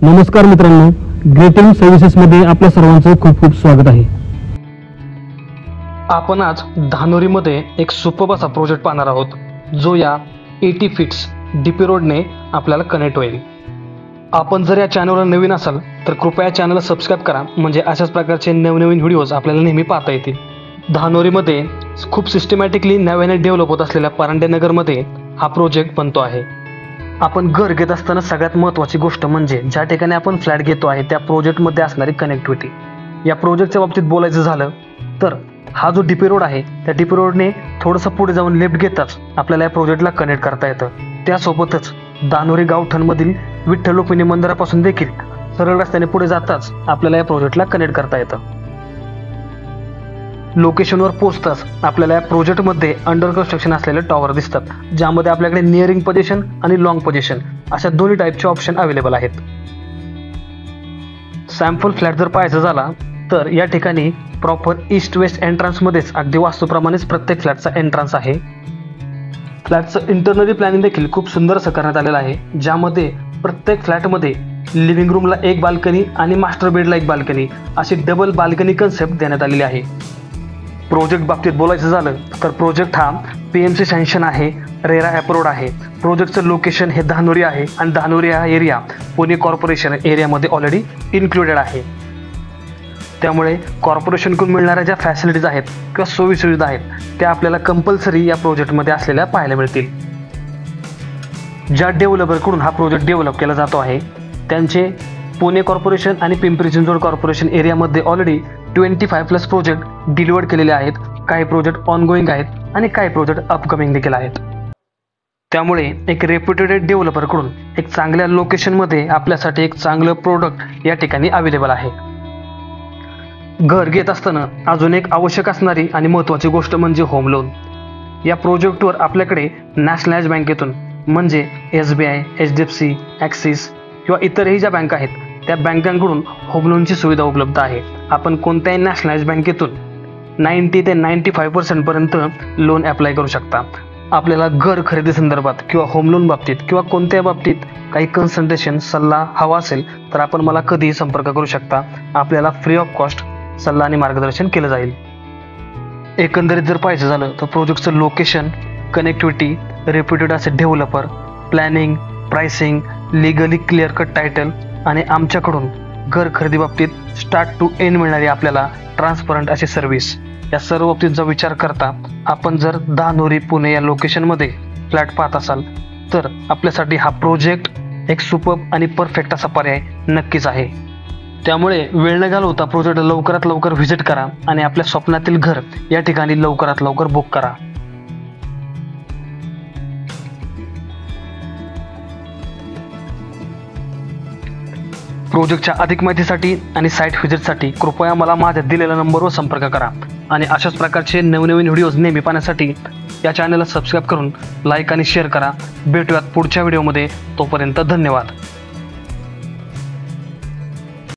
नमस्कार मित्रांनो, grating services मध्ये आपल्या सर्वांचं खूप खूप स्वागत आहे. आपण आज धानोरीमध्ये एक सुपर्ब असा प्रोजेक्ट पाहणार आहोत, जो या 80 फीट्स डीपी रोडने आपल्याला कनेक्ट होईल. आपण जर या चॅनलवर नवीन असाल तर कृपया या चॅनलला सबस्क्राईब करा, म्हणजे अशाच प्रकारचे नवनवीन व्हिडिओज आपल्याला नेहमी पाहता येतील. धानोरीमध्ये खूप सिस्टमॅटिकली नव्याने डेव्हलप होत असलेल्या परांडेनगरमध्ये हा प्रोजेक्ट बनतो आहे. आपण घर घेत असताना सगळ्यात महत्त्वाची गोष्ट म्हणजे ज्या ठिकाणी आपण फ्लॅट घेतो आहे त्या प्रोजेक्टमध्ये असणारी कनेक्टिव्हिटी. या प्रोजेक्टच्या बाबतीत बोलायचं झालं तर हा जो डीपी रोड आहे त्या डीपी रोडने थोडंसं पुढे जाऊन लेफ्ट घेताच आपल्याला या प्रोजेक्टला कनेक्ट करता येतं. त्यासोबतच दानोरी गावठणमधील विठ्ठल रुक्मिणी मंदिरापासून देखील सरळ रस्त्याने पुढे जाताच आपल्याला या प्रोजेक्टला कनेक्ट करता येतं. लोकेशनवर पोहोचताच आपल्याला या प्रोजेक्टमध्ये अंडर कन्स्ट्रक्शन असलेले टॉवर दिसतात, ज्यामध्ये आपल्याकडे निअरिंग पोझिशन आणि लॉंग पोझिशन अशा दोन्ही टाईपचे ऑप्शन अवेलेबल आहेत. सॅम्पल फ्लॅट जर पाहायचा झाला तर या ठिकाणी प्रॉपर ईस्ट वेस्ट एंट्रन्समध्येच अगदी वास्तूप्रमाणेच प्रत्येक फ्लॅटचा एंट्रन्स आहे. फ्लॅटचं इंटरनली प्लॅनिंग देखील खूप सुंदर असं करण्यात आलेलं आहे, ज्यामध्ये प्रत्येक फ्लॅटमध्ये लिव्हिंग रूमला एक बाल्कनी आणि मास्टर बेडला एक बाल्कनी अशी डबल बाल्कनी कन्सेप्ट देण्यात आलेली आहे. प्रोजेक्ट बाबतीत बोलायचं झालं तर प्रोजेक्ट हा PMC सँक्शन आहे, रेरा अप्रूव्ड आहे. प्रोजेक्टचं लोकेशन हे धानोरी आहे आणि धानोरी हा एरिया पुणे कॉर्पोरेशन एरियामध्ये ऑलरेडी इन्क्लुडेड आहे. त्यामुळे कॉर्पोरेशनकडून मिळणाऱ्या ज्या फॅसिलिटीज आहेत किंवा सोयीसुविधा आहेत त्या आपल्याला कंपल्सरी या प्रोजेक्टमध्ये असलेल्या पाहायला मिळतील. ज्या डेव्हलपरकडून हा प्रोजेक्ट डेव्हलप केला जातो आहे त्यांचे पुणे कॉर्पोरेशन आणि पिंपरी चिंचवड कॉर्पोरेशन एरियामध्ये ऑलरेडी 25+ प्रोजेक्ट डिलिव्हर्ड केलेले आहेत. काही प्रोजेक्ट ऑनगोईंग आहेत आणि काही प्रोजेक्ट अपकमिंग देखील आहेत. त्यामुळे एक रेप्युटेड डेव्हलपरकडून एक चांगल्या लोकेशनमध्ये आपल्यासाठी एक चांगलं प्रोडक्ट या ठिकाणी अवेलेबल आहे. घर घेत असताना अजून एक आवश्यक असणारी आणि महत्त्वाची गोष्ट म्हणजे होम लोन. या प्रोजेक्टवर आपल्याकडे नॅशनलाइज बँकेतून म्हणजे SBI, HDFC, ॲक्सिस किंवा इतरही ज्या बँका आहेत त्या बँकांकडून होम लोनची सुविधा उपलब्ध आहे. आपण कोणत्याही नॅशनलाइज बँकेतून 90 ते 95% पर्यंत लोन अप्लाय करू शकता. आपल्याला घर खरेदी संदर्भात किंवा होम लोन बाबतीत किंवा कोणत्या बाबतीत काही कन्सल्टेशन सल्ला हवा असेल तर आपण मला कधीही संपर्क करू शकता. आपल्याला फ्री ऑफ कॉस्ट सल्ला आणि मार्गदर्शन केलं जाईल. एकंदरीत जर पाहायचं झालं तर प्रोजेक्टचं लोकेशन, कनेक्टिव्हिटी, रेप्युटेड असे developer, planning, pricing, legally clear cut title आणि आमच्याकडून घर खरेदी बाबतीत स्टार्ट टू एंड मिळणारी आपल्याला ट्रान्सपरंट अशी सर्व्हिस, या सर्व बाबतींचा विचार करता आपण जर धानोरी पुणे या लोकेशनमध्ये फ्लॅट पाहत असाल तर आपल्यासाठी हा प्रोजेक्ट एक सुपर्ब आणि परफेक्ट असा पर्याय नक्कीच आहे. त्यामुळे वेळ न घालवता प्रोजेक्ट लवकरात लवकर व्हिजिट करा आणि आपल्या स्वप्नातील घर या ठिकाणी लवकरात लवकर बुक करा. प्रोजेक्टच्या अधिक माहितीसाठी आणि साईट व्हिजिटसाठी कृपया मला माझ्या दिलेल्या नंबरवर संपर्क करा आणि अशाच प्रकारचे नवनवीन व्हिडिओज नेहमी पाहण्यासाठी या चॅनलला सबस्क्राईब करून लाईक आणि शेअर करा. भेटूयात पुढच्या व्हिडिओमध्ये. तोपर्यंत धन्यवाद.